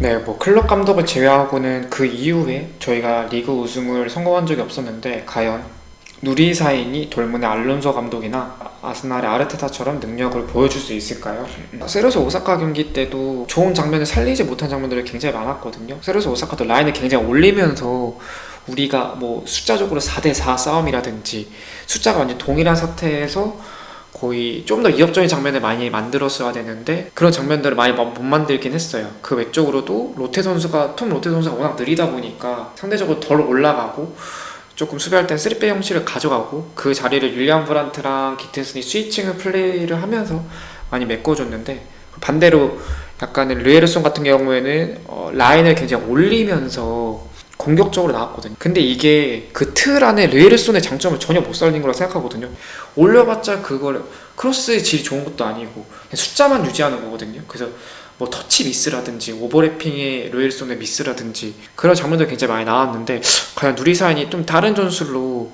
네, 뭐 클럽 감독을 제외하고는 그 이후에 저희가 리그 우승을 성공한 적이 없었는데 과연 누리사인이 돌문의 알론소 감독이나 아스날의 아르테타처럼 능력을 보여줄 수 있을까요? 세르소 오사카 경기 때도 좋은 장면을 살리지 못한 장면들이 굉장히 많았거든요. 세르소 오사카도 라인을 굉장히 올리면서 우리가 뭐 숫자적으로 4대4 싸움이라든지 숫자가 완전 동일한 상태에서 거의 좀 더 위협적인 장면을 많이 만들었어야 되는데 그런 장면들을 많이 못 만들긴 했어요. 그 외적으로도 톰 로테 선수가 워낙 느리다 보니까 상대적으로 덜 올라가고 조금 수비할 땐 3백 형식을 가져가고 그 자리를 윌리안 브란트랑 기튼슨이 스위칭을 플레이를 하면서 많이 메꿔줬는데, 반대로 약간은 르에르송 같은 경우에는 라인을 굉장히 올리면서 공격적으로 나왔거든요. 근데 이게 그 틀 안에 르에르손의 장점을 전혀 못 살린 거라 생각하거든요. 올려봤자 그걸 크로스의 질이 좋은 것도 아니고 그냥 숫자만 유지하는 거거든요. 그래서 뭐 터치 미스라든지 오버래핑의 르에르손의 미스라든지 그런 장면들이 굉장히 많이 나왔는데, 과연 누리사인이 좀 다른 전술로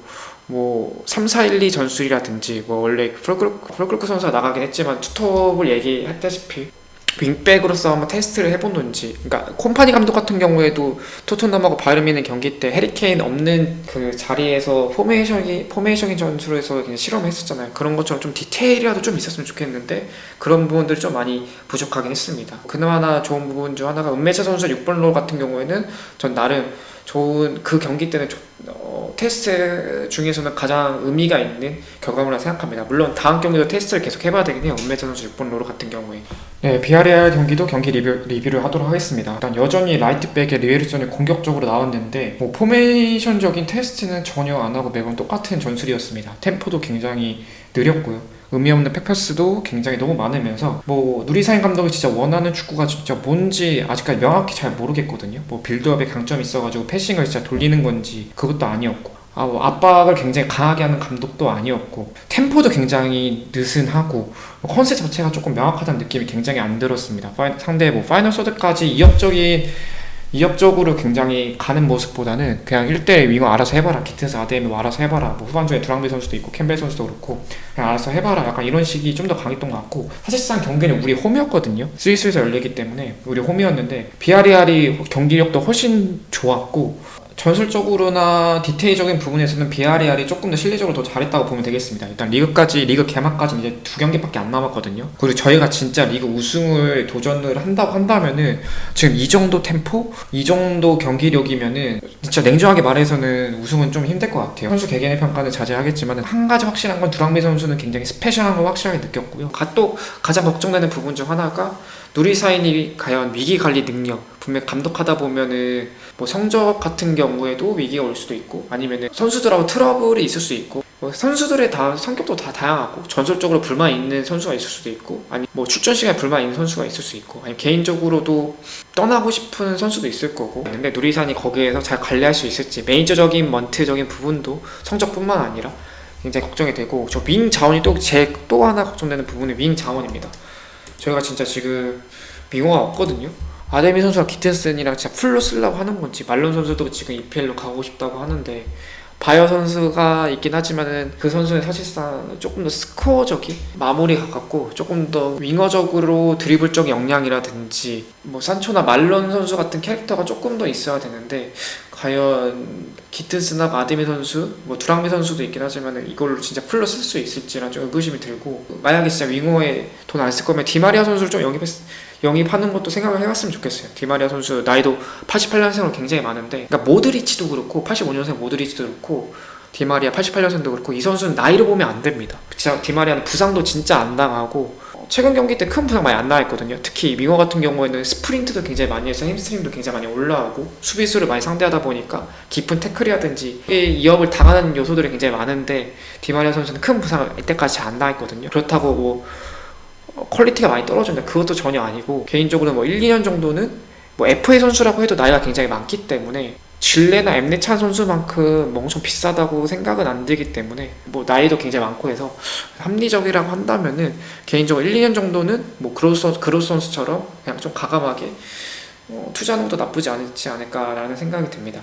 뭐 3-4-1-2 전술이라든지 뭐 원래 프롤크루크 선수가 나가긴 했지만 투톱을 얘기했다시피 윙백으로서 한번 테스트를 해본던지. 그러니까 콤파니 감독 같은 경우에도 토트넘하고 바이에른 경기 때 해리케인 없는 그 자리에서 포메이션이 전술에서 그냥 실험했었잖아요. 그런 것처럼 좀 디테일이라도 좀 있었으면 좋겠는데 그런 부분들이 좀 많이 부족하긴 했습니다. 그나마 좋은 부분 중 하나가 은메차 선수 6번 롤 같은 경우에는 전 나름 좋은, 그 경기 때는 테스트 중에서는 가장 의미가 있는 결과물이라 생각합니다. 물론 다음 경기도 테스트를 계속 해봐야 되긴 해요. 은메차 선수 6번 로로 같은 경우에. 네, 비아레알 경기도 경기 리뷰를 하도록 하겠습니다. 일단 여전히 라이트백의 리에르손이 공격적으로 나왔는데 뭐 포메이션적인 테스트는 전혀 안 하고 매번 똑같은 전술이었습니다. 템포도 굉장히 느렸고요. 의미 없는 팩패스도 굉장히 너무 많으면서 뭐 누리사인 감독이 진짜 원하는 축구가 진짜 뭔지 아직까지 명확히 잘 모르겠거든요. 뭐 빌드업에 강점이 있어가지고 패싱을 진짜 돌리는 건지 그것도 아니었고, 뭐 압박을 굉장히 강하게 하는 감독도 아니었고, 템포도 굉장히 느슨하고 컨셉 자체가 조금 명확하다는 느낌이 굉장히 안 들었습니다. 상대 뭐 파이널 서드까지 이협적으로 굉장히 가는 모습보다는 그냥 1대1 윙어 알아서 해봐라, 기튼스 아데미 알아서 해봐라, 뭐 후반전에 두랑비 선수도 있고 캠벨 선수도 그렇고 그냥 알아서 해봐라, 약간 이런 식이 좀 더 강했던 것 같고, 사실상 경기는 우리 홈이었거든요. 스위스에서 열리기 때문에 우리 홈이었는데 비아리알이 경기력도 훨씬 좋았고 전술적으로나 디테일적인 부분에서는 비아리알이 조금 더 실리적으로 더 잘했다고 보면 되겠습니다. 일단 리그 개막까지 이제 2경기밖에 안 남았거든요. 그리고 저희가 진짜 리그 우승을 도전을 한다고 한다면은 지금 이 정도 템포, 이 정도 경기력이면은 진짜 냉정하게 말해서는 우승은 좀 힘들 것 같아요. 선수 개개인의 평가는 자제하겠지만 한 가지 확실한 건 두랑미 선수는 굉장히 스페셜한 걸 확실하게 느꼈고요. 또 가장 걱정되는 부분 중 하나가 누리사인이 과연 위기 관리 능력, 분명 감독하다 보면은 뭐 성적 같은 경우에도 위기가 올 수도 있고 아니면은 선수들하고 트러블이 있을 수 있고, 뭐 선수들의 성격도 다 다양하고 전술적으로 불만 있는 선수가 있을 수도 있고, 아니 뭐 출전 시간에 불만 있는 선수가 있을 수 있고, 아니 개인적으로도 떠나고 싶은 선수도 있을 거고. 근데 누리산이 거기에서 잘 관리할 수 있을지, 매니저적인 멘트적인 부분도 성적뿐만 아니라 굉장히 걱정이 되고, 저 윙 자원이 또 하나 걱정되는 부분은 윙 자원입니다. 저희가 진짜 지금 윙어가 없거든요. 아데미 선수가 기튼슨이랑 진짜 풀로 쓰려고 하는 건지, 말론 선수도 지금 EPL로 가고 싶다고 하는데, 바이어 선수가 있긴 하지만은 그 선수는 사실상 조금 더 스코어적인 마무리 가깝고 조금 더 윙어적으로 드리블적 역량이라든지 뭐 산초나 말론 선수 같은 캐릭터가 조금 더 있어야 되는데, 과연 기튼스나 아데미 선수, 뭐 두랑미 선수도 있긴 하지만은 이걸로 진짜 풀로 쓸 수 있을지란 좀 의구심이 들고, 만약에 진짜 윙어에 돈 안 쓸 거면 디마리아 선수를 좀 영입하는 것도 생각을 해봤으면 좋겠어요. 디마리아 선수 나이도 88년생으로 굉장히 많은데, 그러니까 모드리치도 그렇고 85년생 모드리치도 그렇고 디마리아 88년생도 그렇고 이 선수는 나이로 보면 안 됩니다. 진짜 디마리아는 부상도 진짜 안 당하고 최근 경기 때 큰 부상 많이 안 나왔거든요. 특히 윙어 같은 경우에는 스프린트도 굉장히 많이 해서 햄스트링도 굉장히 많이 올라가고 수비수를 많이 상대하다 보니까 깊은 태클이라든지 이업을 당하는 요소들이 굉장히 많은데, 디마리아 선수는 큰 부상을 이때까지 안 당했거든요. 그렇다고 뭐 퀄리티가 많이 떨어진다, 그것도 전혀 아니고, 개인적으로 뭐 1-2년 정도는 뭐 FA 선수라고 해도 나이가 굉장히 많기 때문에 질레나 엠네찬 선수만큼 엄청 비싸다고 생각은 안 들기 때문에, 뭐 나이도 굉장히 많고 해서 합리적이라고 한다면은 개인적으로 1-2년 정도는 뭐 그로스 선수처럼 그냥 좀 과감하게 투자하는 것도 나쁘지 않지 않을까라는 생각이 듭니다.